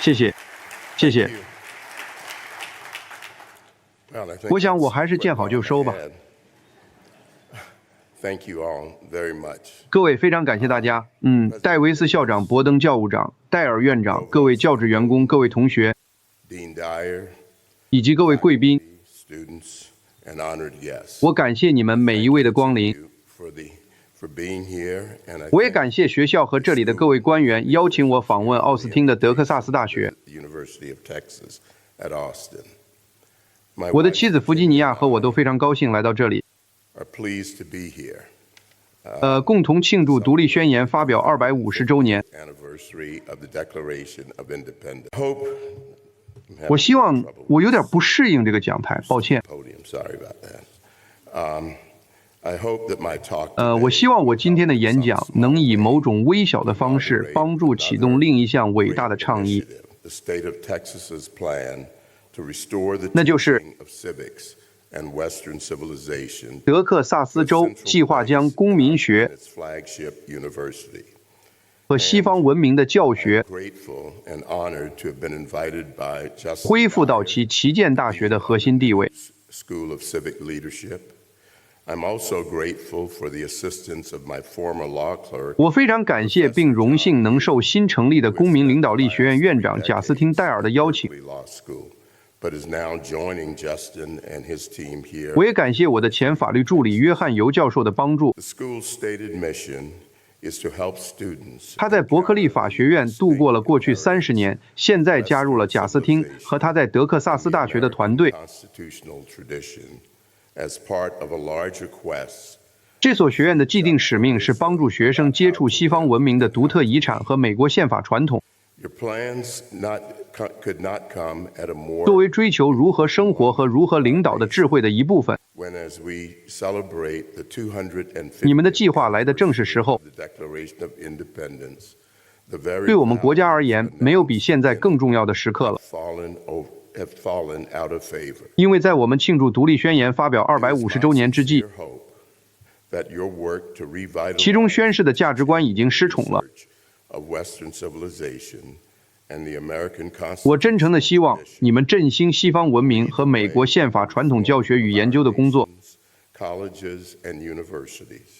谢谢，谢谢。我想我还是见好就收吧。各位非常感谢大家。戴维斯校长、伯登教务长、戴尔院长、各位教职员工、各位同学，以及各位贵宾，我感谢你们每一位的光临。我也感谢学校和这里的各位官员邀请我访问奥斯汀的德克萨斯大学。我的妻子弗吉尼亚和我都非常高兴来到这里，共同庆祝独立宣言发表250周年。我希望我有点不适应这个讲台，抱歉。我希望我今天的演讲能以某种微小的方式帮助启动另一项伟大的倡议，那就是德克萨斯州计划将公民学和西方文明的教学恢复到其旗舰大学的核心地位。我非常感谢并荣幸能受新成立的公民领导力学院院长贾斯汀·戴尔的邀请。我也感谢我的前法律助理约翰·尤教授的帮助。他在伯克利法学院度过了过去30年，现在加入了贾斯汀和他在德克萨斯大学的团队。这所学院的既定使命是帮助学生接触西方文明的独特遗产和美国宪法传统。作为追求如何生活和如何领导的智慧的一部分，你们的计划来的正是时候。对我们国家而言，没有比现在更重要的时刻了。因为在我们庆祝独立宣言发表250周年之际，其中宣示的价值观已经失宠了。我真诚地希望你们振兴西方文明和美国宪法传统教学与研究的工作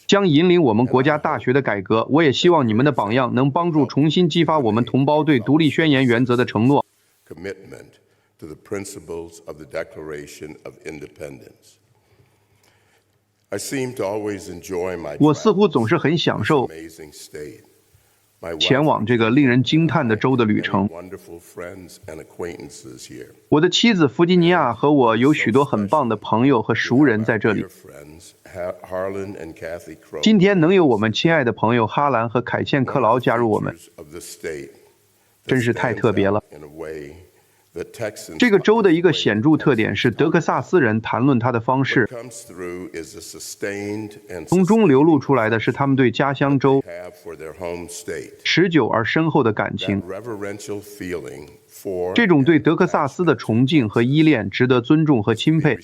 将引领我们国家大学的改革。我也希望你们的榜样能帮助重新激发我们同胞对独立宣言原则的承诺。我似乎总是很享受前往这个令人惊叹的州的旅程。我的妻子弗吉尼亚和我有许多很棒的朋友和熟人在这里。今天能有我们亲爱的朋友哈兰和凯茜·克劳加入我们，真是太特别了。这个州的一个显著特点是德克萨斯人谈论它的方式，从中流露出来的是他们对家乡州持久而深厚的感情。这种对德克萨斯的崇敬和依恋值得尊重和钦佩，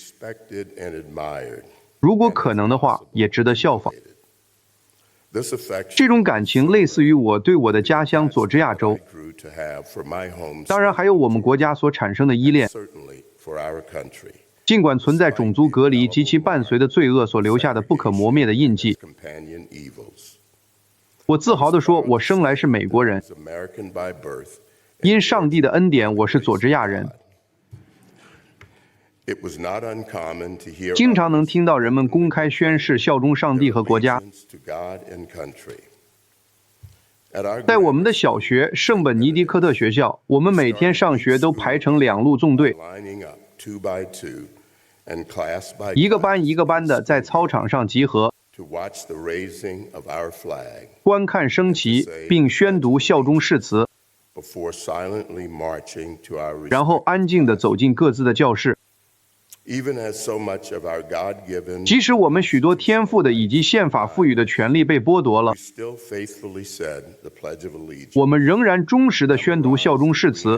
如果可能的话，也值得效仿。这种感情类似于我对我的家乡佐治亚州，当然还有我们国家所产生的依恋。尽管存在种族隔离及其伴随的罪恶所留下的不可磨灭的印记，我自豪地说，我生来是美国人，因上帝的恩典，我是佐治亚人。经常能听到人们公开宣誓效忠上帝和国家。在我们的小学圣本尼迪克特学校，我们每天上学都排成2路纵队，一个班一个班的在操场上集合，观看升旗并宣读效忠誓词，然后安静地走进各自的教室。即使我们许多天赋的以及宪法赋予的权利被剥夺了，我们仍然忠实地宣读效忠誓词，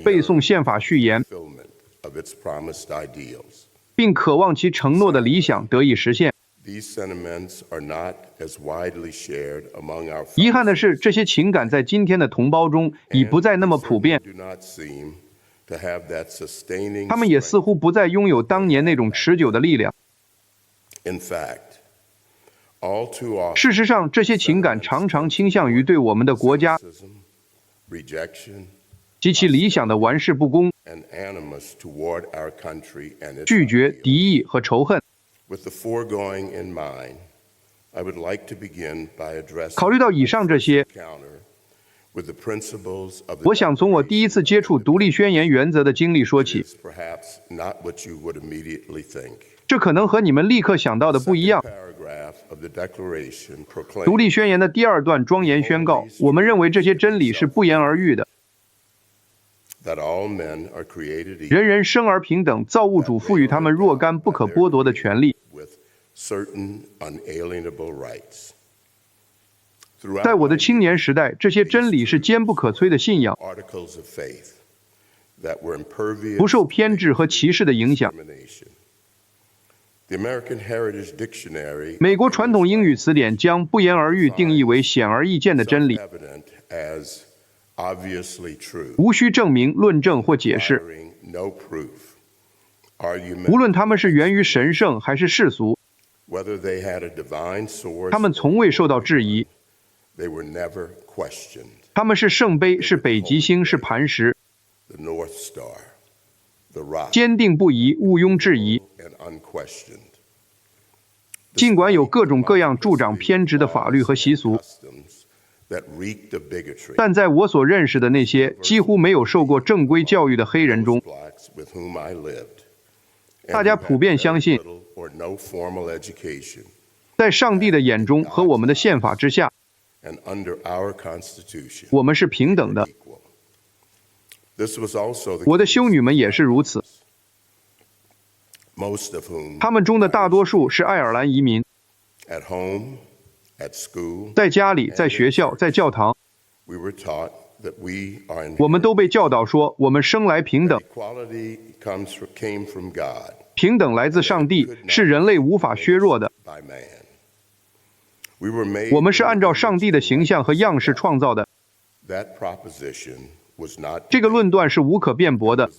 背诵宪法序言，并渴望其承诺的理想得以实现。遗憾的是，这些情感在今天的同胞中已不再那么普遍，他们也似乎不再拥有当年那种持久的力量。事实上，这些情感常常倾向于对我们的国家及其理想的玩世不恭，拒绝、敌意和仇恨。考虑到以上这些，我想从我第一次接触独立宣言原则的经历说起。这可能和你们立刻想到的不一样。独立宣言的第2段庄严宣告，我们认为这些真理是不言而喻的。人人生而平等，造物主赋予他们若干不可剥夺的权利。在我的青年时代，这些真理是坚不可摧的信仰，不受偏执和歧视的影响。美国传统英语词典将不言而喻定义为显而易见的真理，无需证明、论证或解释。无论他们是源于神圣还是世俗，他们从未受到质疑。他们是圣杯，是北极星，是磐石，坚定不移，毋庸置疑。尽管有各种各样助长偏执的法律和习俗，但在我所认识的那些几乎没有受过正规教育的黑人中，大家普遍相信，在上帝的眼中和我们的宪法之下，我们是平等的。我的修女们也是如此，他们中的大多数是爱尔兰移民。在家里，在学校，在教堂，我们都被教导说，我们生来平等。平等来自上帝，是人类无法削弱的。我们是按照上帝的形象和样式创造的。这个论断是无可辩驳的，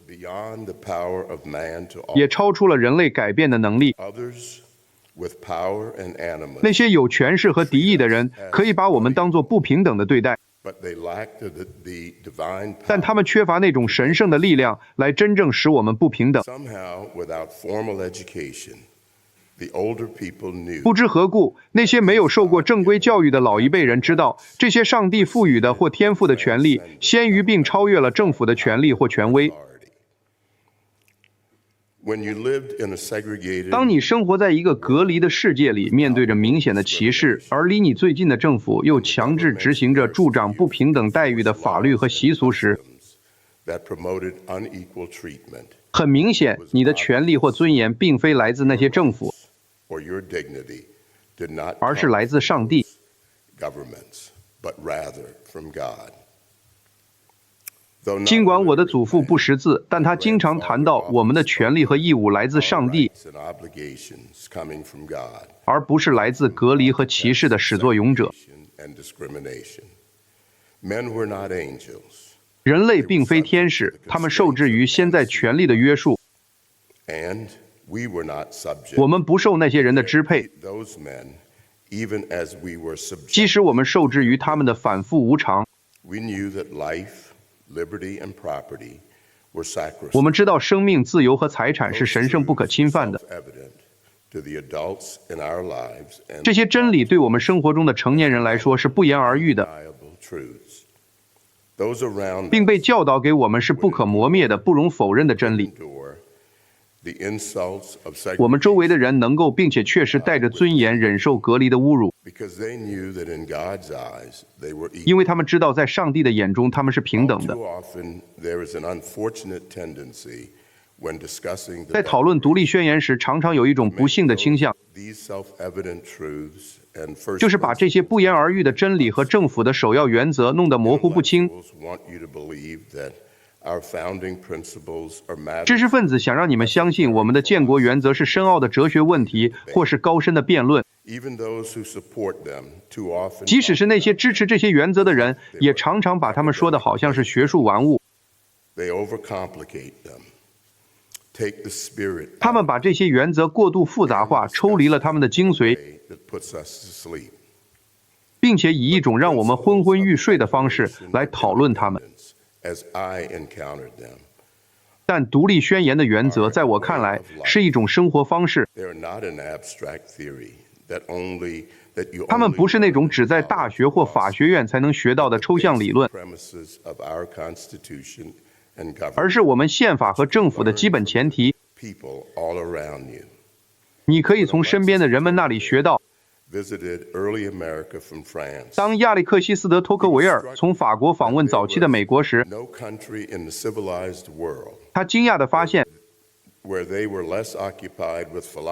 也超出了人类改变的能力。那些有权势和敌意的人可以把我们当作不平等的对待，但他们缺乏那种神圣的力量来真正使我们不平等。不知何故，那些没有受过正规教育的老一辈人知道，这些上帝赋予的或天赋的权利先于并超越了政府的权利或权威。当你生活在一个隔离的世界里，面对着明显的歧视，而离你最近的政府又强制执行着助长不平等待遇的法律和习俗时，很明显，你的权利或尊严并非来自那些政府，而是来自上帝。尽管我的祖父不识字，但他经常谈到我们的权利和义务来自上帝，而不是来自隔离和歧视的始作俑者。人类并非天使，他们受制于现在权力的约束，我们不受那些人的支配，即使我们受制于他们的反复无常。我们知道生命、自由和财产是神圣不可侵犯的。这些真理对我们生活中的成年人来说是不言而喻的，并被教导给我们是不可磨灭的、不容否认的真理。我们周围的人能够并且确实带着尊严忍受隔离的侮辱，因为他们知道在上帝的眼中他们是平等的。在讨论独立宣言时，常常有一种不幸的倾向，就是把这些不言而喻的真理和政府的首要原则弄得模糊不清，知识分子想让你们相信我们的建国原则是深奥的哲学问题，或是高深的辩论。即使是那些支持这些原则的人，也常常把他们说的好像是学术玩物。他们把这些原则过度复杂化，抽离了他们的精髓，并且以一种让我们昏昏欲睡的方式来讨论它们。但独立宣言的原则，在我看来，是一种生活方式。他们不是那种只在大学或法学院才能学到的抽象理论，而是我们宪法和政府的基本前提。你可以从身边的人们那里学到。当亚历克西斯·德·托克维尔从法国访问早期的美国时，他惊讶地发现，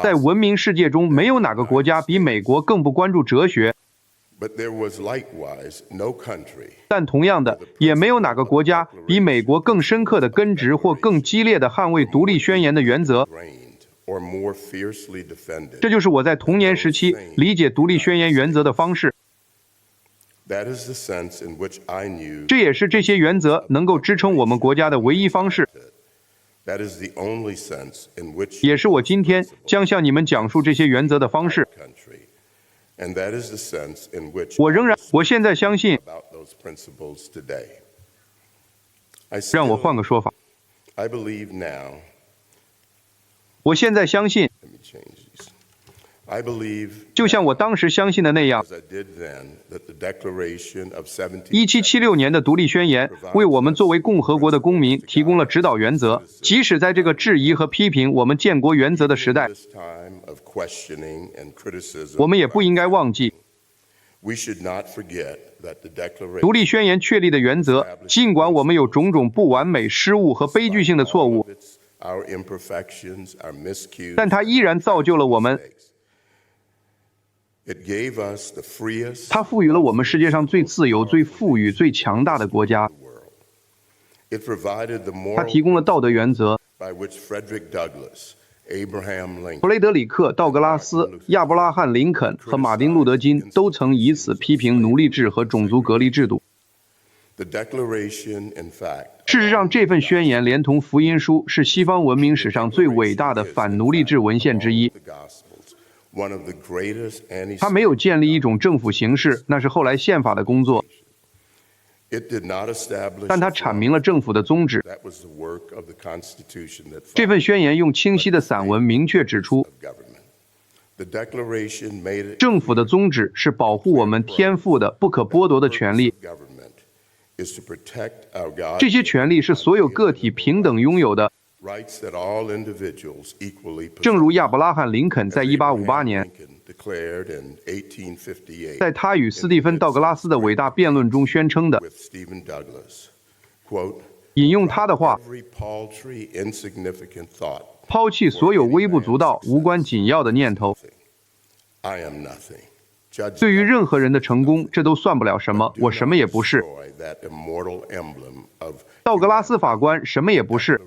在文明世界中，没有哪个国家比美国更不关注哲学。但同样的，也没有哪个国家比美国更深刻地根植或更激烈地捍卫独立宣言的原则。这就是我在童年时期理解独立宣言原则的方式。这也是这些原则能够支撑我们国家的唯一方式。也是我今天将向你们讲述这些原则的方式。我现在相信，让我换个说法。我现在相信，就像我当时相信的那样，1776年的独立宣言为我们作为共和国的公民提供了指导原则，即使在这个质疑和批评我们建国原则的时代，我们也不应该忘记，独立宣言确立的原则，尽管我们有种种不完美、失误和悲剧性的错误，但它依然造就了我们。它赋予了我们世界上最自由、最富裕、最强大的国家。它提供了道德原则。弗雷德里克·道格拉斯、亚伯拉罕·林肯和马丁·路德·金都曾以此批评奴隶制和种族隔离制度。事实上，这份宣言连同福音书是西方文明史上最伟大的反奴隶制文献之一。它没有建立一种政府形式，那是后来宪法的工作，但它阐明了政府的宗旨。这份宣言用清晰的散文明确指出，政府的宗旨是保护我们天赋的不可剥夺的权利。这些权利是所有个体平等拥有的，正如亚伯拉罕·林肯在1858年在他与斯蒂芬·道格拉斯的伟大辩论中宣称的。引用他的话，抛弃所有微不足道、无关紧要的念头。对于任何人的成功，这都算不了什么，我什么也不是。道格拉斯法官什么也不是，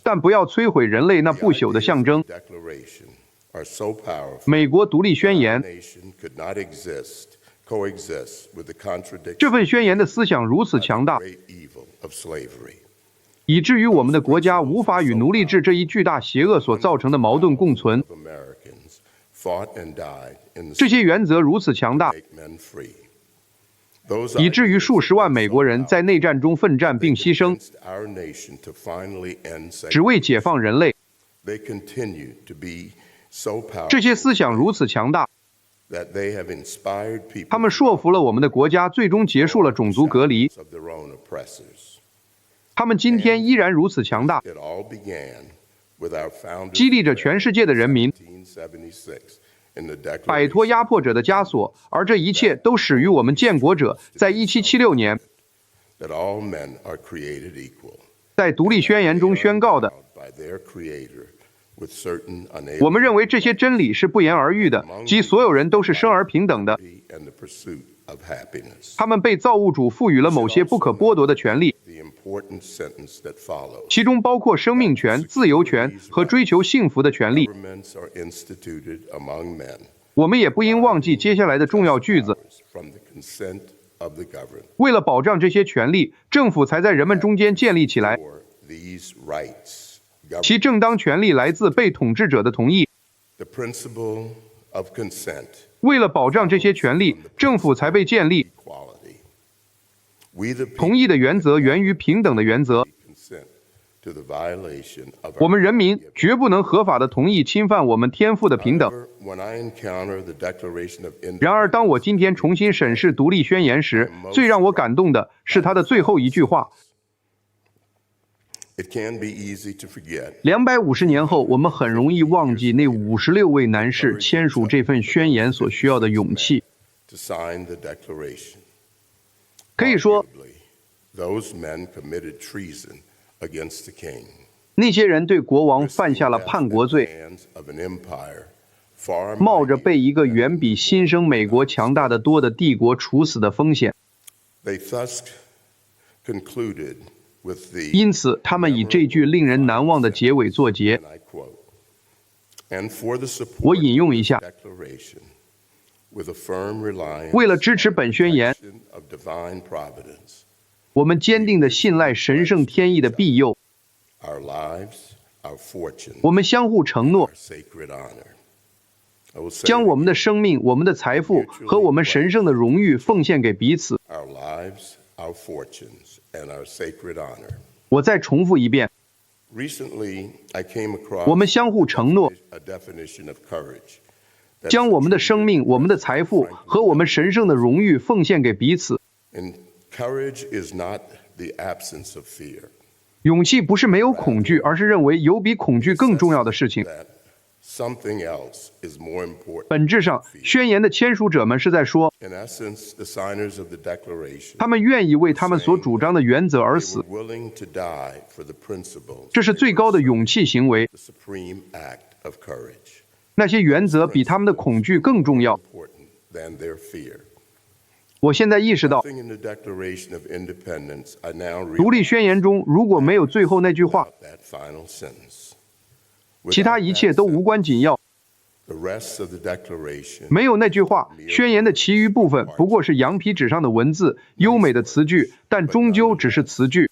但不要摧毁人类那不朽的象征——美国独立宣言。这份宣言的思想如此强大，以至于我们的国家无法与奴隶制这一巨大邪恶所造成的矛盾共存。这些原则如此强大，以至于数十万美国人在内战中奋战并牺牲，只为解放人类。这些思想如此强大，他们说服了我们的国家，最终结束了种族隔离。他们今天依然如此强大，激励着全世界的人民摆脱压迫者的枷锁，而这一切都始于我们建国者在1776年在独立宣言中宣告的。我们认为这些真理是不言而喻的，即所有人都是生而平等的，他们被造物主赋予了某些不可剥夺的权利，其中包括生命权、自由权和追求幸福的权利。我们也不应忘记接下来的重要句子。为了保障这些权利，政府才在人们中间建立起来，其正当权利来自被统治者的同意。为了保障这些权利，政府才被建立。同意的原则源于平等的原则。我们人民绝不能合法地同意侵犯我们天赋的平等。然而，当我今天重新审视独立宣言时，最让我感动的是它的最后一句话。250年后，我们很容易忘记那56位男士签署这份宣言所需要的勇气。可以说，那些人对国王犯下了叛国罪，冒着被一个远比新生美国强大得多的帝国处死的风险。因此，他们以这句令人难忘的结尾作结。我引用一下：为了支持本宣言，我们坚定地信赖神圣天意的庇佑。我们相互承诺，将我们的生命、我们的财富和我们神圣的荣誉奉献给彼此。我再重复一遍，我们相互承诺，将我们的生命、我们的财富和我们神圣的荣誉奉献给彼此。勇气不是没有恐惧，而是认为有比恐惧更重要的事情。本质上，宣言的签署者们是在说，他们愿意为他们所主张的原则而死。这是最高的勇气行为。那些原则比他们的恐惧更重要。我现在意识到，独立宣言中如果没有最后那句话，其他一切都无关紧要。没有那句话，宣言的其余部分不过是羊皮纸上的文字，优美的词句，但终究只是词句。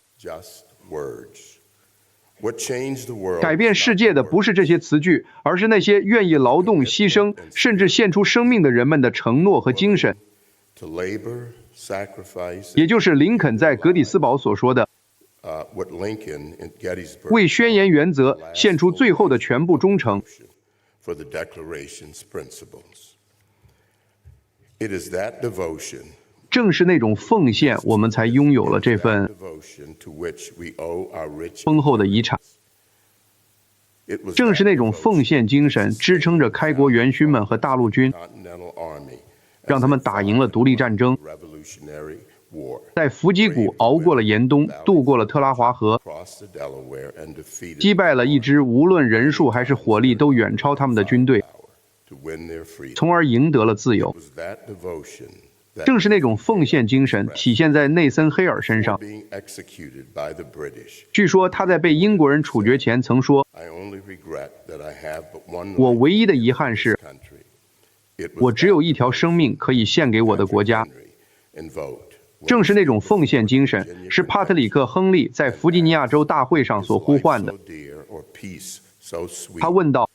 改变世界的不是这些词句，而是那些愿意劳动、牺牲，甚至献出生命的人们的承诺和精神。也就是林肯在格底斯堡所说的，为宣言原则献出最后的全部忠诚。正是那种奉献，我们才拥有了这份丰厚的遗产。正是那种奉献精神，支撑着开国元勋们和大陆军，让他们打赢了独立战争，在伏击谷熬过了严冬，渡过了特拉华河，击败了一支无论人数还是火力都远超他们的军队，从而赢得了自由。正是那种奉献精神体现在内森·黑尔身上。据说他在被英国人处决前曾说，我唯一的遗憾是，我只有一条生命可以献给我的国家。正是那种奉献精神，是帕特里克·亨利在弗吉尼亚州大会上所呼唤的。他问道，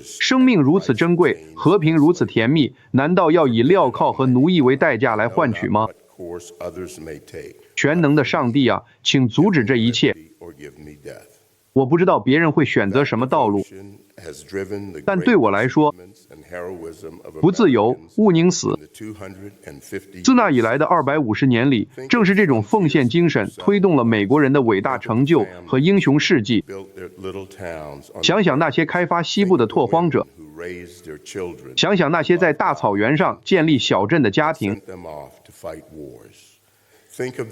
生命如此珍贵，和平如此甜蜜，难道要以镣铐和奴役为代价来换取吗？全能的上帝啊，请阻止这一切。我不知道别人会选择什么道路，但对我来说，不自由，勿宁死。自那以来的250年里，正是这种奉献精神推动了美国人的伟大成就和英雄事迹。想想那些开发西部的拓荒者，想想那些在大草原上建立小镇的家庭，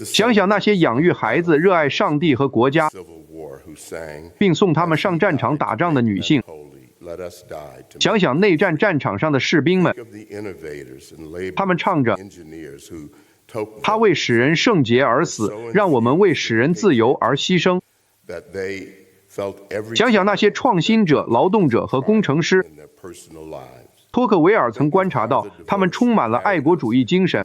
想想那些养育孩子、热爱上帝和国家，并送他们上战场打仗的女性。想想内战战场上的士兵们，他们唱着他为使人圣洁而死，让我们为使人自由而牺牲。想想那些创新者、劳动者和工程师，托克维尔曾观察到，他们充满了爱国主义精神，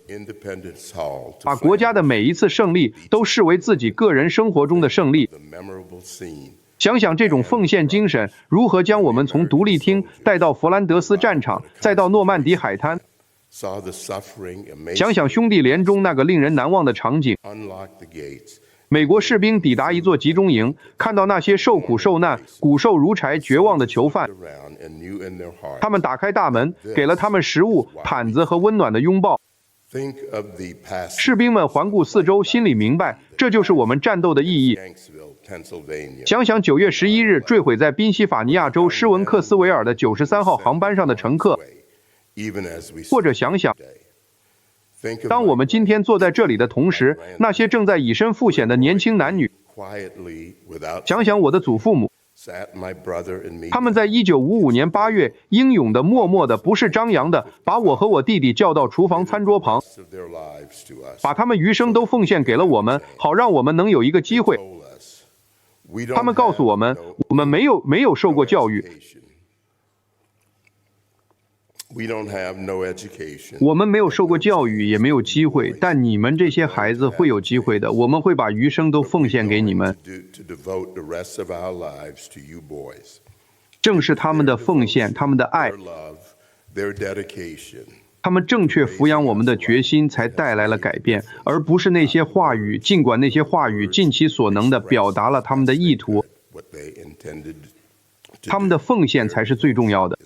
把国家的每一次胜利都视为自己个人生活中的胜利。想想这种奉献精神如何将我们从独立厅带到佛兰德斯战场，再到诺曼底海滩。想想兄弟连中那个令人难忘的场景，美国士兵抵达一座集中营，看到那些受苦受难、骨瘦如柴、绝望的囚犯，他们打开大门，给了他们食物、毯子和温暖的拥抱。士兵们环顾四周，心里明白，这就是我们战斗的意义。想想9月11日坠毁在宾夕法尼亚州施文克斯维尔的93号航班上的乘客，或者想想，当我们今天坐在这里的同时，那些正在以身赴险的年轻男女，想想我的祖父母，他们在1955年8月英勇的、默默的、不是张扬的，把我和我弟弟叫到厨房餐桌旁，把他们余生都奉献给了我们，好让我们能有一个机会。他们告诉我们，我们没有受过教育，我们没有受过教育，也没有机会，但你们这些孩子会有机会的，我们会把余生都奉献给你们。正是他们的奉献，他们的爱，他们正确抚养我们的决心，才带来了改变，而不是那些话语，尽管那些话语尽其所能地表达了他们的意图，他们的奉献才是最重要的。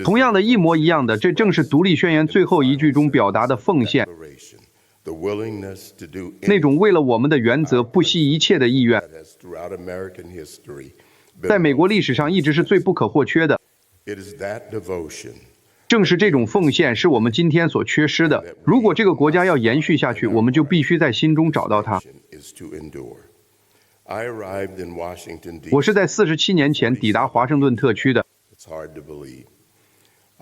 同样的，一模一样的，这正是独立宣言最后一句中表达的奉献，那种为了我们的原则不惜一切的意愿，在美国历史上一直是最不可或缺的。正是这种奉献是我们今天所缺失的。如果这个国家要延续下去，我们就必须在心中找到它。我是在47年前抵达华盛顿特区的，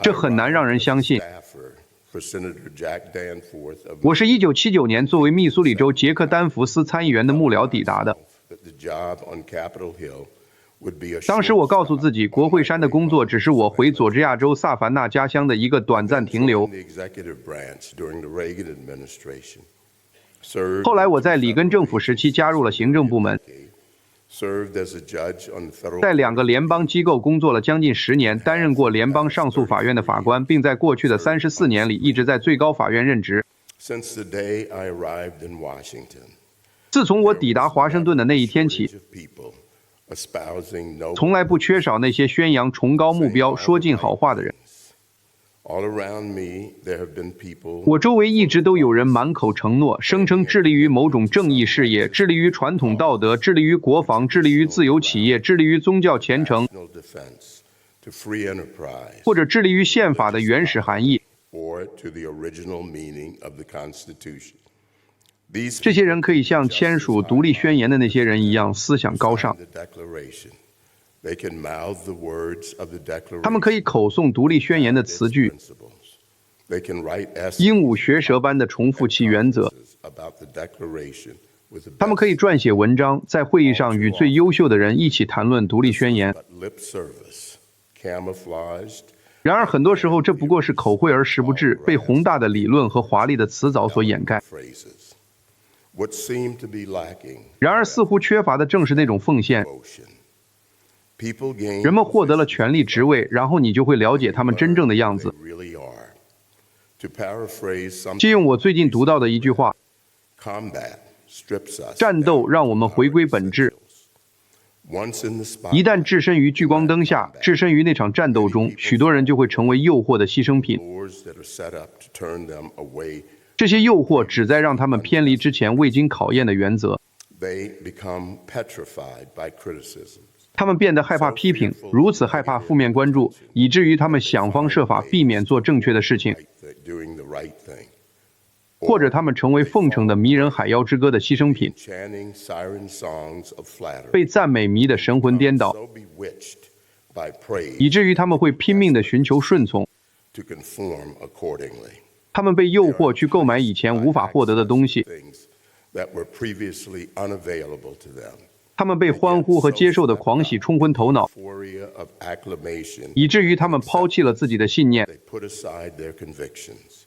这很难让人相信。我是1979年作为密苏里州杰克丹佛斯参议员的幕僚抵达的。当时我告诉自己，国会山的工作只是我回佐治亚州萨凡纳家乡的一个短暂停留。后来我在里根政府时期加入了行政部门，在2个联邦机构工作了将近10年，担任过联邦上诉法院的法官，并在过去的34年里一直在最高法院任职。自从我抵达华盛顿的那一天起，从来不缺少那些宣扬崇高目标、说尽好话的人。我周围一直都有人满口承诺，声称致力于某种正义事业，致力于传统道德，致力于国防，致力于自由企业，致力于宗教虔诚，或者致力于宪法的原始含义。这些人可以像签署独立宣言的那些人一样思想高尚，他们可以口诵独立宣言的词句，鹦鹉学舌般的重复其原则。他们可以撰写文章，在会议上与最优秀的人一起谈论独立宣言。然而很多时候这不过是口惠而实不至，被宏大的理论和华丽的辞藻所掩盖。然而似乎缺乏的正是那种奉献。人们获得了权力职位，然后你就会了解他们真正的样子。借用我最近读到的一句话，战斗让我们回归本质。一旦置身于聚光灯下，置身于那场战斗中，许多人就会成为诱惑的牺牲品。这些诱惑旨在让他们偏离之前未经考验的原则。他们变得害怕批评，如此害怕负面关注，以至于他们想方设法避免做正确的事情。或者他们成为奉承的迷人海妖之歌的牺牲品，被赞美迷得神魂颠倒，以至于他们会拼命地寻求顺从。他们被诱惑去购买以前无法获得的东西，他们被欢呼和接受的狂喜冲昏头脑，以至于他们抛弃了自己的信念，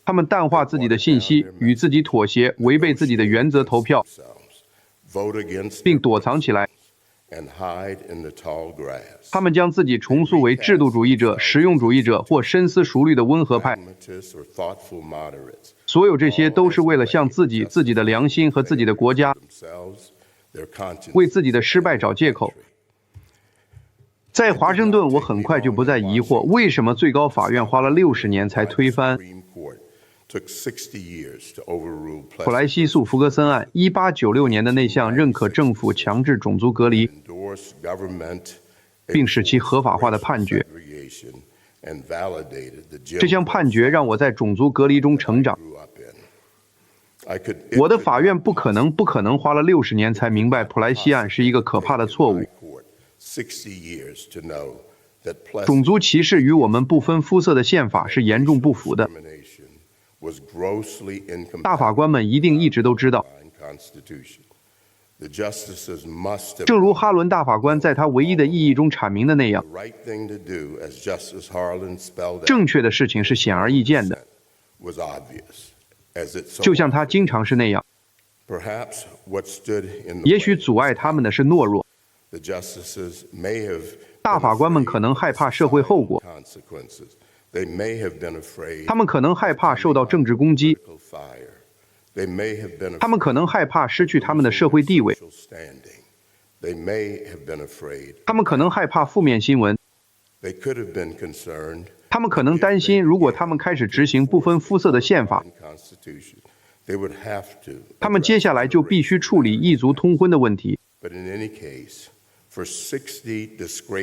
他们淡化自己的信息，与自己妥协，违背自己的原则投票，并躲藏起来。他们将自己重塑为制度主义者、实用主义者或深思熟虑的温和派。所有这些都是为了向自己、自己的良心和自己的国家为自己的失败找借口。在华盛顿，我很快就不再疑惑，为什么最高法院花了60年才推翻普莱西诉弗格森案1896年的那项认可政府强制种族隔离并使其合法化的判决。这项判决让我在种族隔离中成长。我的法院不可能花了60年才明白普莱西案是一个可怕的错误。种族歧视与我们不分肤色的宪法是严重不符的。大法官们一定一直都知道，正如哈伦大法官在他唯一的意义中阐明的那样，正确的事情是显而易见的，就像他经常是那样。也许阻碍他们的是懦弱。大法官们可能害怕社会后果，他们可能害怕受到政治攻击，他们可能害怕失去他们的社会地位，他们可能害怕负面新闻，他们可能担心，如果他们开始执行不分肤色的宪法，他们接下来就必须处理异族通婚的问题。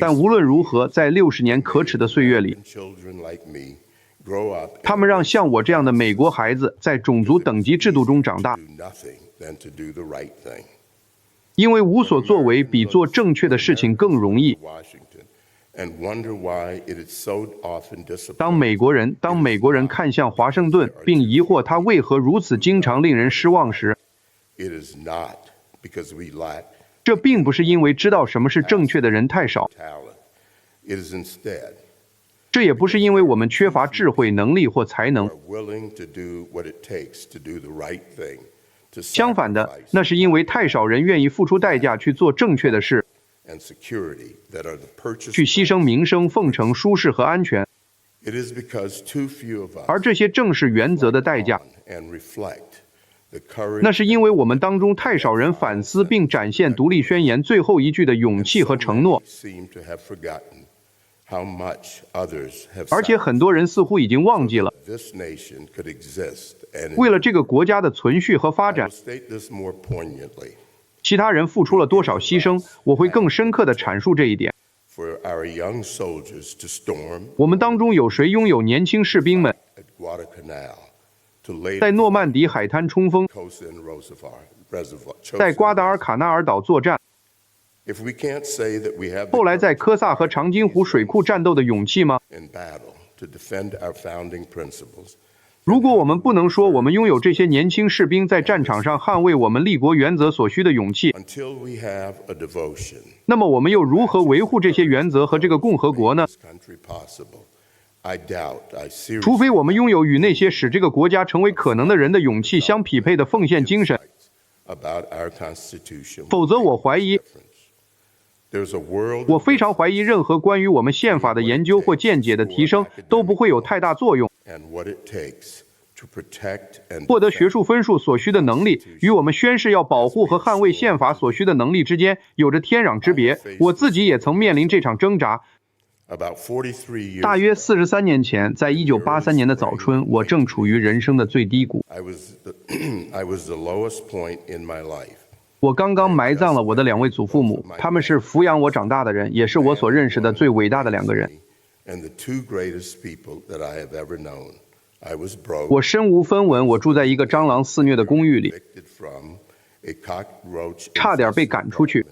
但无论如何，在60年可耻的岁月里，他们让像我这样的美国孩子在种族等级制度中长大，因为无所作为比做正确的事情更容易。当美国人看向华盛顿，并疑惑他为何如此经常令人失望时，这并不是因为知道什么是正确的人太少，这也不是因为我们缺乏智慧、能力或才能。相反的，那是因为太少人愿意付出代价去做正确的事，去牺牲名声、奉承、舒适和安全，而这些正是原则的代价。那是因为我们当中太少人反思并展现独立宣言最后一句的勇气和承诺，而且很多人似乎已经忘记了，为了这个国家的存续和发展，其他人付出了多少牺牲。我会更深刻地阐述这一点。我们当中有谁拥有年轻士兵们在诺曼底海滩冲锋，在瓜达尔卡纳尔岛作战，后来在科萨和长津湖水库战斗的勇气吗？如果我们不能说我们拥有这些年轻士兵在战场上捍卫我们立国原则所需的勇气，那么我们又如何维护这些原则和这个共和国呢？除非我们拥有与那些使这个国家成为可能的人的勇气相匹配的奉献精神，否则我非常怀疑任何关于我们宪法的研究或见解的提升都不会有太大作用。获得学术分数所需的能力与我们宣誓要保护和捍卫宪法所需的能力之间有着天壤之别。我自己也曾面临这场挣扎。大约43年前，在1983年的早春，我正处于人生的最低谷。我刚刚埋葬了我的2位祖父母，他们是抚养我长大的人，也是我所认识的最伟大的2个人。我身无分文，我住在一个蟑螂肆虐的公寓里，差点被赶出去。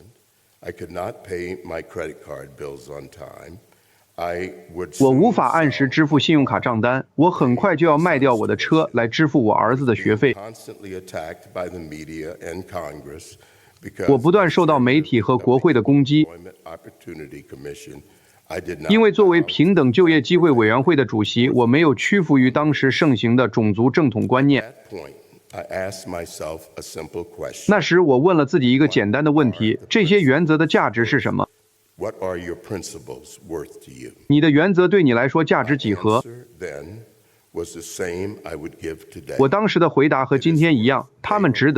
我无法按时支付信用卡账单，我很快就要卖掉我的车来支付我儿子的学费。我不断受到媒体和国会的攻击，因为作为平等就业机会委员会的主席，我没有屈服于当时盛行的种族正统观念。那时我问了自己一个简单的问题：这些原则的价值是什么？你的原则对你来说价值几何？我当时的回答和今天一样，他们值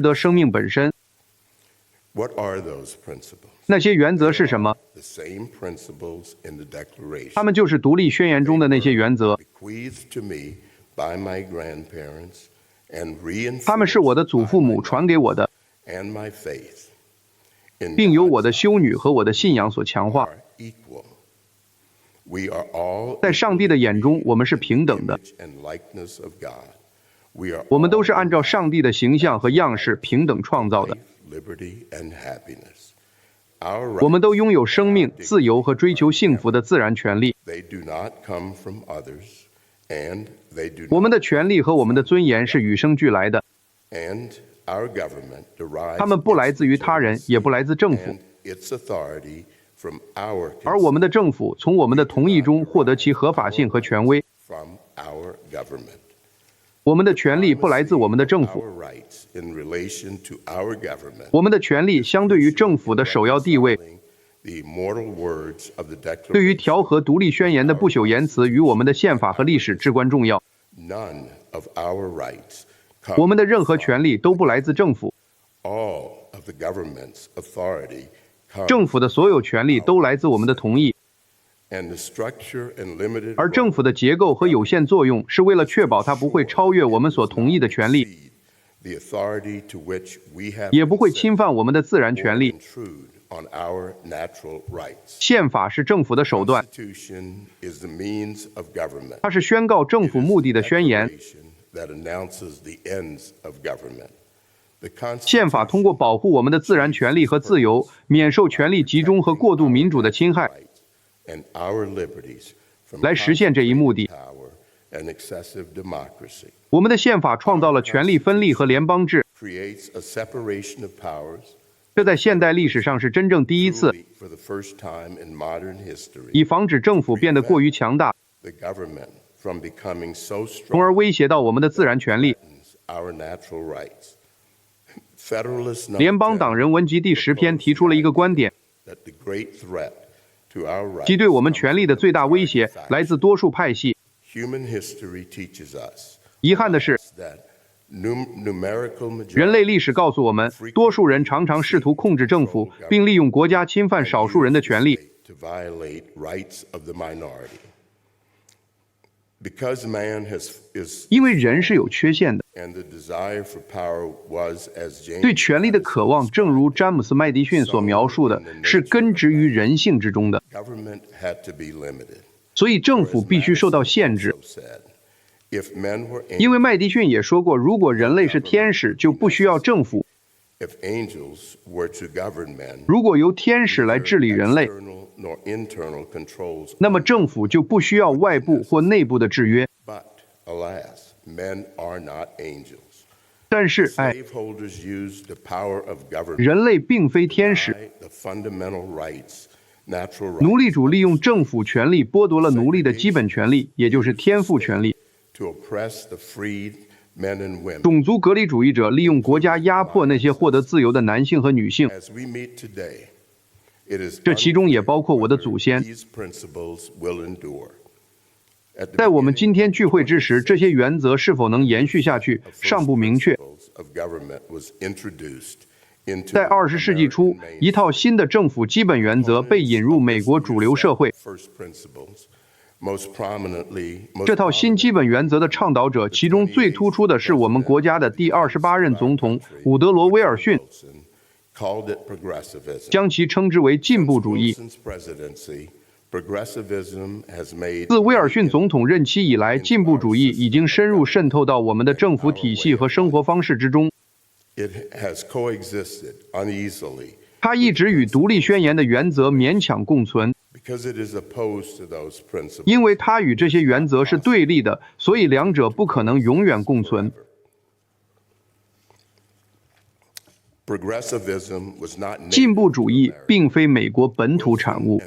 得生命本身。那些原则是什么？他们就是独立宣言中的那些原则。他们是我的祖父母传给我的，并由我的修女和我的信仰所强化。在上帝的眼中，我们是平等的。我们都是按照上帝的形象和样式平等创造的。我们都拥有生命、自由和追求幸福的自然权利。我们的权利和我们的尊严是与生俱来的。他们不来自于他人，也不来自政府。而我们的政府从我们的同意中获得其合法性和权威。我们的权利不来自我们的政府。我们的权利相对于政府的首要地位，对于调和独立宣言的不朽言辞与我们的宪法和历史至关重要。我们的任何权利都不来自政府。政府的所有权利都来自我们的同意。而政府的结构和有限作用是为了确保它不会超越我们所同意的权利，也不会侵犯我们的自然权利。宪法是政府的手段，它是宣告政府目的的宣言。宪法通过保护我们的自然权利和自由，免受权力集中和过度民主的侵害，来实现这一目的。我们的宪法创造了权力分立和联邦制，这在现代历史上是真正第一次，以防止政府变得过于强大，从而威胁到我们的自然权利。联邦党人文集第10篇提出了一个观点，即对我们权利的最大威胁来自多数派系。遗憾的是，人类历史告诉我们，多数人常常试图控制政府，并利用国家侵犯少数人的权利。因为人是有缺陷的，对权力的渴望，正如詹姆斯·麦迪逊所描述的，是根植于人性之中的。所以政府必须受到限制。因为麦迪逊也说过，如果人类是天使，就不需要政府。如果由天使来治理人类，那么政府就不需要外部或内部的制约。但是，人类并非天使。奴隶主利用政府权力剥夺了奴隶的基本权利，也就是天赋权利。种族隔离主义者利用国家压迫那些获得自由的男性和女性，这其中也包括我的祖先。在我们今天聚会之时，这些原则是否能延续下去，尚不明确。在20世纪初，一套新的政府基本原则被引入美国主流社会。这套新基本原则的倡导者，其中最突出的是我们国家的第28任总统伍德罗·威尔逊，将其称之为进步主义。自威尔逊总统任期以来，进步主义已经深入渗透到我们的政府体系和生活方式之中。它一直与独立宣言的原则勉强共存，因为它与这些原则是对立的，所以两者不可能永远共存。进步主义并非美国本土产物。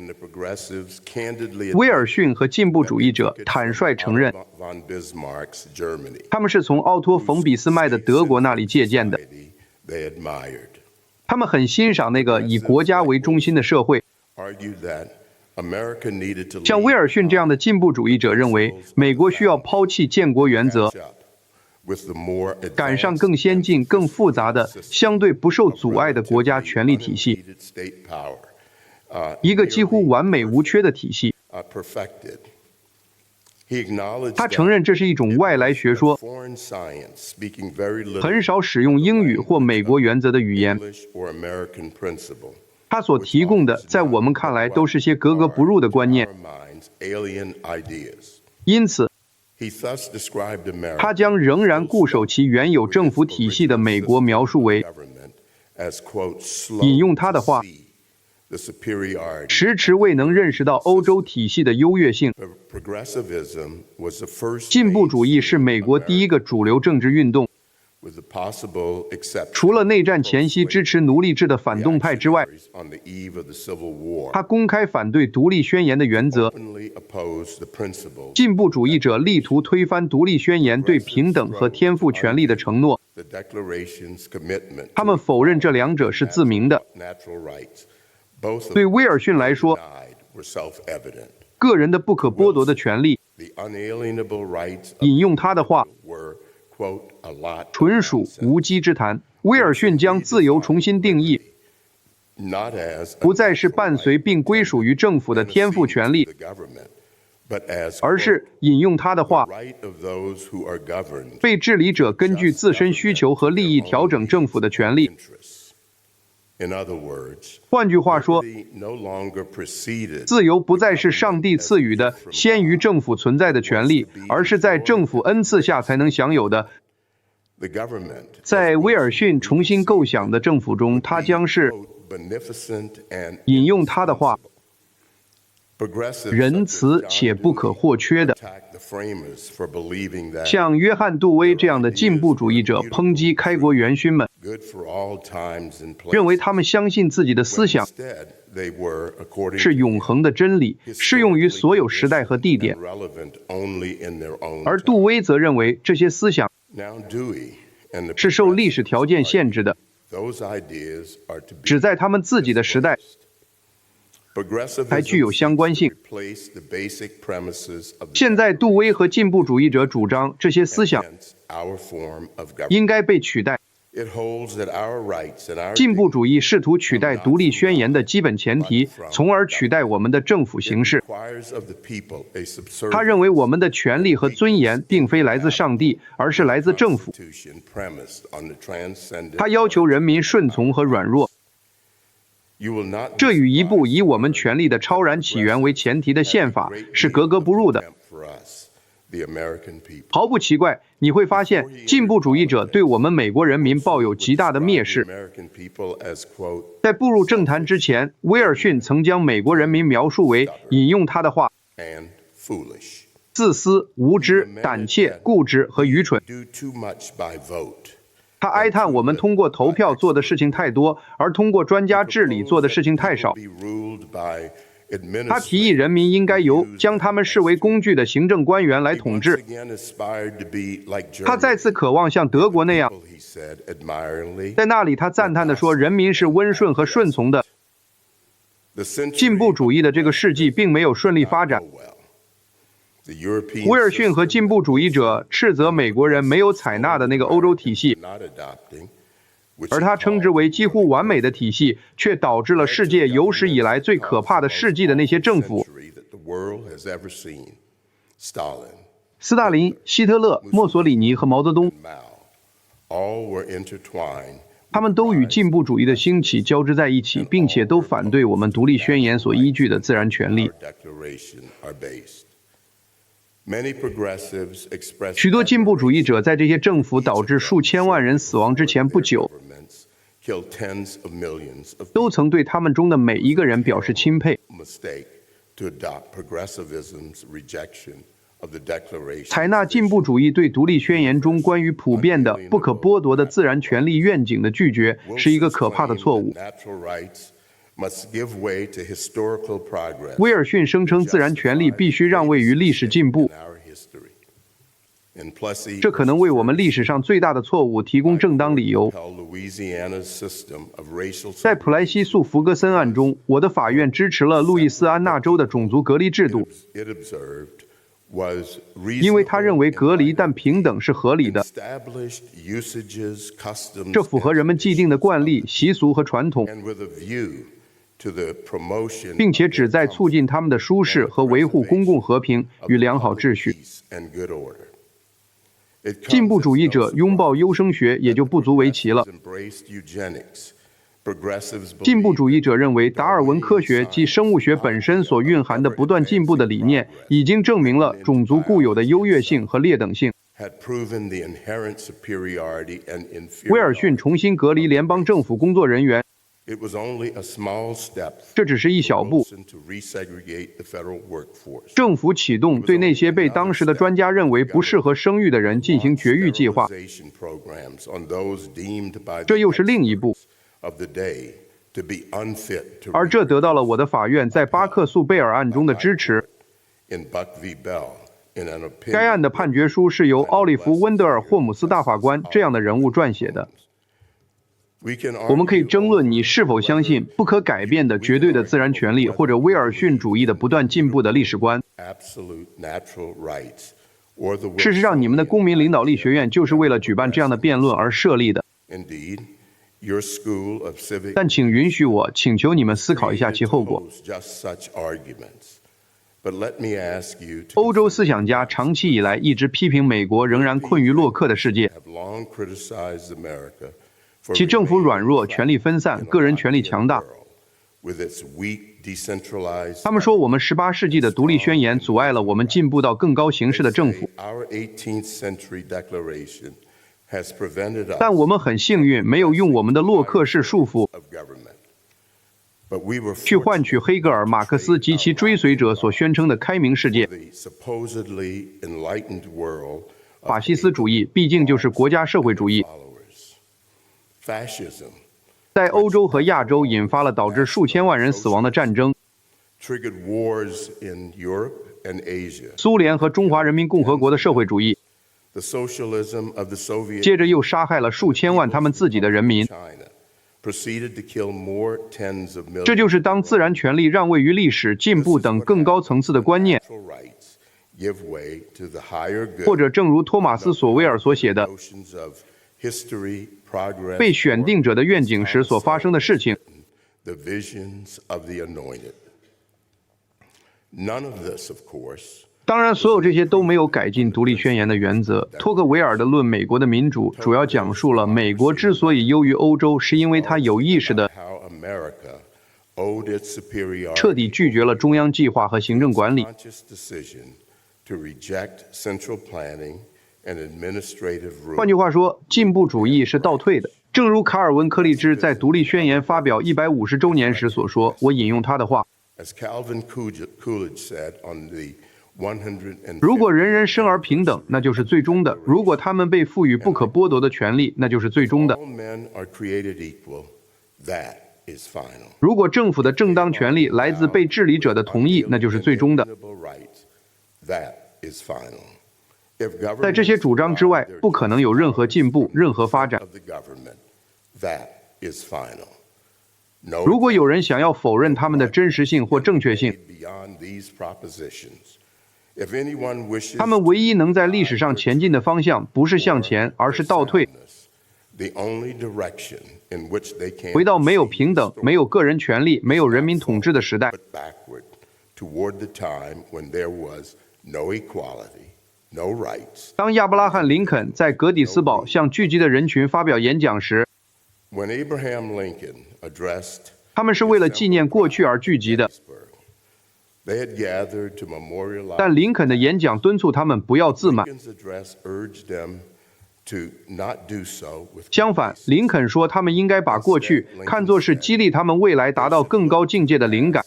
威尔逊和进步主义者坦率承认，他们是从奥托·冯·俾斯麦的德国那里借鉴的。他们很欣赏那个以国家为中心的社会。像威尔逊这样的进步主义者认为，美国需要抛弃建国原则，赶上更先进、更复杂的、相对不受阻碍的国家权力体系，一个几乎完美无缺的体系。他承认这是一种外来学说，很少使用英语或美国原则的语言。他所提供的，在我们看来都是些格格不入的观念。因此，他将仍然固守其原有政府体系的美国描述为，引用他的话，迟迟未能认识到欧洲体系的优越性。进步主义是美国第一个主流政治运动，除了内战前夕支持奴隶制的反动派之外，他公开反对独立宣言的原则。进步主义者力图推翻独立宣言对平等和天赋权利的承诺，他们否认这两者是自明的。对威尔逊来说，个人的不可剥夺的权利，引用他的话，纯属无稽之谈。威尔逊将自由重新定义，不再是伴随并归属于政府的天赋权利，而是引用他的话，被治理者根据自身需求和利益调整政府的权利。换句话说，自由不再是上帝赐予的先于政府存在的权利，而是在政府恩赐下才能享有的。在威尔逊重新构想的政府中，他将是引用他的话，仁慈且不可或缺的。像约翰·杜威这样的进步主义者抨击开国元勋们，认为他们相信自己的思想是永恒的真理，适用于所有时代和地点，而杜威则认为这些思想是受历史条件限制的，只在他们自己的时代才具有相关性。现在杜威和进步主义者主张这些思想应该被取代。进步主义试图取代独立宣言的基本前提，从而取代我们的政府形式。他认为我们的权利和尊严并非来自上帝，而是来自政府。他要求人民顺从和软弱。这与一部以我们权利的超然起源为前提的宪法是格格不入的。毫不奇怪，你会发现进步主义者对我们美国人民抱有极大的蔑视。在步入政坛之前，威尔逊曾将美国人民描述为，引用他的话，自私、无知、胆怯、固执和愚蠢。他哀叹我们通过投票做的事情太多，而通过专家治理做的事情太少。他提议人民应该由将他们视为工具的行政官员来统治。他再次渴望像德国那样，在那里他赞叹地说，人民是温顺和顺从的。进步主义的这个世纪并没有顺利发展。威尔逊和进步主义者斥责美国人没有采纳的那个欧洲体系，而他称之为几乎完美的体系，却导致了世界有史以来最可怕的世纪的那些政府。斯大林、希特勒、墨索里尼和毛泽东他们都与进步主义的兴起交织在一起，并且都反对我们独立宣言所依据的自然权利。许多进步主义者在这些政府导致数千万人死亡之前不久，都曾对他们中的每一个人表示钦佩。采纳进步主义对独立宣言中关于普遍的、不可剥夺的自然权利愿景的拒绝，是一个可怕的错误。威尔逊声称自然权利必须让位于历史进步，这可能为我们历史上最大的错误提供正当理由。在普莱西诉弗格森案中，我的法院支持了路易斯安那州的种族隔离制度，因为他认为隔离但平等是合理的，这符合人们既定的惯例、习俗和传统，并且旨在促进他们的舒适和维护公共和平与良好秩序。进步主义者拥抱优生学也就不足为奇了。进步主义者认为，达尔文科学及生物学本身所蕴含的不断进步的理念，已经证明了种族固有的优越性和劣等性。威尔逊重新隔离联邦政府工作人员，这只是一小步。政府启动对那些被当时的专家认为不适合生育的人进行绝育计划，这又是另一步。而这得到了我的法院在巴克诉贝尔案中的支持。该案的判决书是由奥利弗·温德尔·霍姆斯大法官这样的人物撰写的。我们可以争论你是否相信不可改变的绝对的自然权利，或者威尔逊主义的不断进步的历史观。事实上，你们的公民领导力学院就是为了举办这样的辩论而设立的。但请允许我请求你们思考一下其后果。欧洲思想家长期以来一直批评美国仍然困于洛克的世界，其政府软弱、权力分散、个人权力强大。他们说我们18世纪的独立宣言阻碍了我们进步到更高形式的政府。但我们很幸运，没有用我们的洛克式束缚去换取黑格尔、马克思及其追随者所宣称的开明世界。法西斯主义毕竟就是国家社会主义，在欧洲和亚洲引发了导致数千万人死亡的战争。苏联和中华人民共和国的社会主义，接着又杀害了数千万他们自己的人民。这就是当自然权利让位于历史进步等更高层次的观念，或者正如托马斯·索威尔所写的，被选定者的愿景时所发生的事情。当然，所有这些都没有改进独立宣言的原则。托克维尔的《论美国的民主》主要讲述了美国之所以优于欧洲，是因为它有意识地彻底拒绝了中央计划和行政管理。换句话说，进步主义是倒退的。正如卡尔文·柯立芝在独立宣言发表150周年时所说，我引用他的话：如果人人生而平等，那就是最终的；如果他们被赋予不可剥夺的权利，那就是最终的；如果政府的正当权利来自被治理者的同意，那就是最终的。在这些主张之外，不可能有任何进步、任何发展。如果有人想要否认他们的真实性或正确性，他们唯一能在历史上前进的方向不是向前，而是倒退，回到没有平等、没有个人权利、没有人民统治的时代。当亚伯拉罕·林肯在格底斯堡向聚集的人群发表演讲时，他们是为了纪念过去而聚集的，但林肯的演讲敦促他们不要自满。相反，林肯说他们应该把过去看作是激励他们未来达到更高境界的灵感。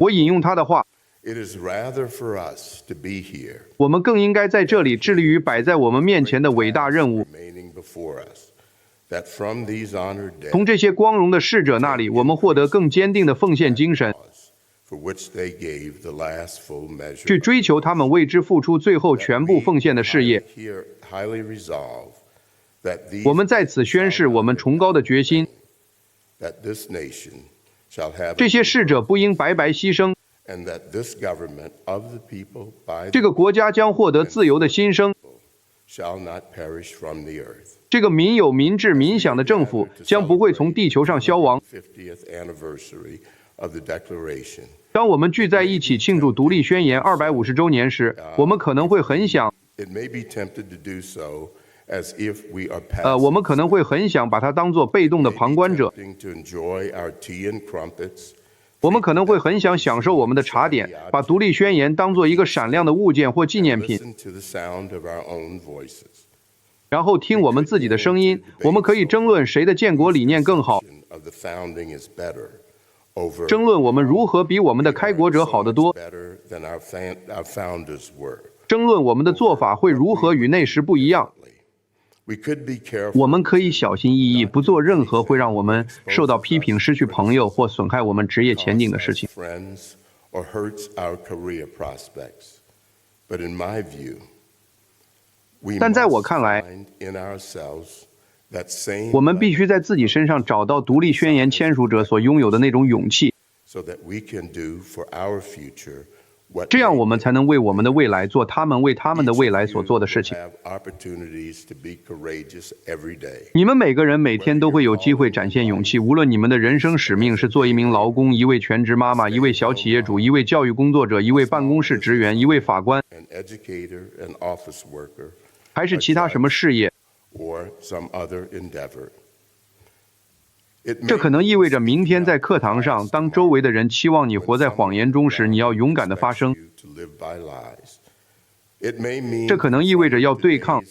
我引用他的话，我们更应该在这里致力于摆在我们面前的伟大任务。从这些光荣的逝者那里，我们获得更坚定的奉献精神，去追求他们为之付出最后全部奉献的事业。我们在此宣誓我们崇高的决心，这些逝者不应白白牺牲，这个国家将获得自由的新生，这个民有、民治、民享的政府将不会从地球上消亡。当我们聚在一起庆祝独立宣言250周年时，我们可能会很想把它当作被动的旁观者。我们可能会很想享受我们的茶点，把独立宣言当作一个闪亮的物件或纪念品，然后听我们自己的声音。我们可以争论谁的建国理念更好，争论我们如何比我们的开国者好得多，争论我们的做法会如何与那时不一样。我们可以小心翼翼，不做任何会让我们受到批评、失去朋友或损害我们职业前景的事情。但在我看来，我们必须在自己身上找到独立宣言签署者所拥有的那种勇气，这样我们才能为我们的未来做他们为他们的未来所做的事情。你们每个人每天都会有机会展现勇气，无论你们的人生使命是做一名劳工、一位全职妈妈、一位小企业主、一位教育工作者、一位办公室职员、一位法官，还是其他什么事业。这可能意味着明天在课堂上，当周围的人期望你活在谎言中时，你要勇敢地发声。这可能意味着要对抗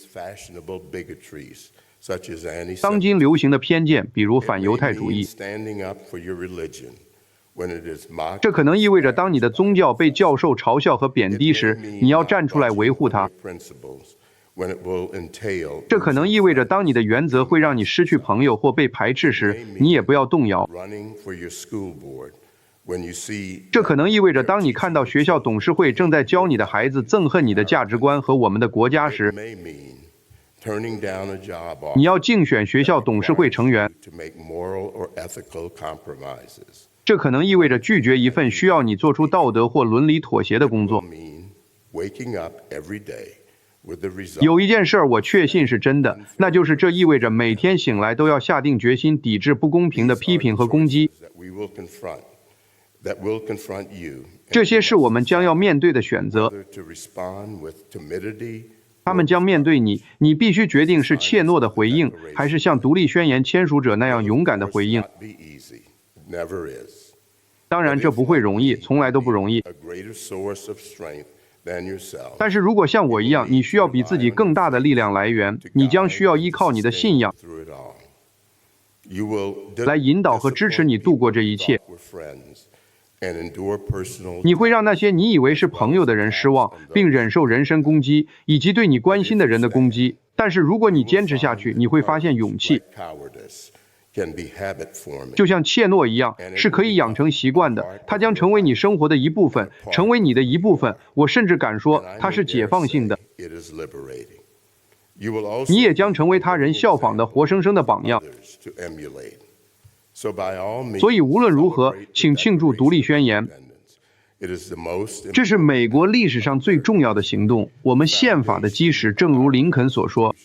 当今流行的偏见，比如反犹太主义。这可能意味着当你的宗教被教授嘲笑和贬低时，你要站出来维护它。这可能意味着当你的原则会让你失去朋友或被排斥时，你也不要动摇。这可能意味着当你看到学校董事会正在教你的孩子憎恨你的价值观和我们的国家时，你要竞选学校董事会成员。这可能意味着拒绝一份需要你做出道德或伦理妥协的工作。有一件事我确信是真的，那就是这意味着每天醒来都要下定决心抵制不公平的批评和攻击。这些是我们将要面对的选择，他们将面对你，你必须决定是怯懦的回应，还是像独立宣言签署者那样勇敢的回应。当然这不会容易，从来都不容易。但是如果像我一样，你需要比自己更大的力量来源，你将需要依靠你的信仰来引导和支持你度过这一切。你会让那些你以为是朋友的人失望，并忍受人身攻击以及对你关心的人的攻击。但是如果你坚持下去，你会发现勇气就像怯懦一样，是可以养成习惯的，它将成为你生活的一部分，成为你的一部分。我甚至敢说，它是解放性的。你也将成为他人效仿的活生生的榜样。所以无论如何，请庆祝独立宣言。这是美国历史上最重要的行动，我们宪法的基石，正如林肯所说，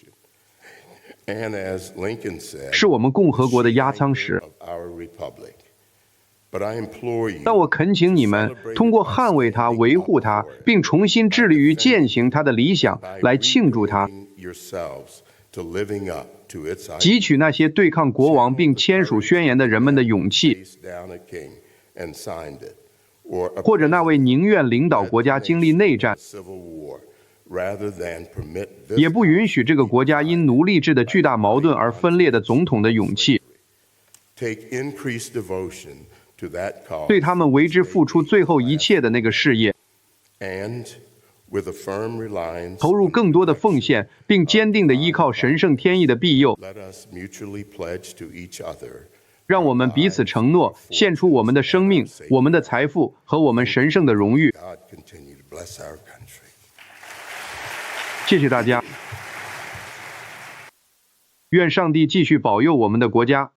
是我们共和国的压舱石。但我恳请你们通过捍卫它、维护它，并重新致力于践行它的理想，来庆祝它，汲取那些对抗国王并签署宣言的人们的勇气，或者那位宁愿领导国家经历内战，也不允许这个国家因奴隶制的巨大矛盾而分裂的总统的勇气，对他们为之付出最后一切的那个事业，投入更多的奉献，并坚定地依靠神圣天意的庇佑。让我们彼此承诺，献出我们的生命、我们的财富和我们神圣的荣誉。谢谢大家，愿上帝继续保佑我们的国家。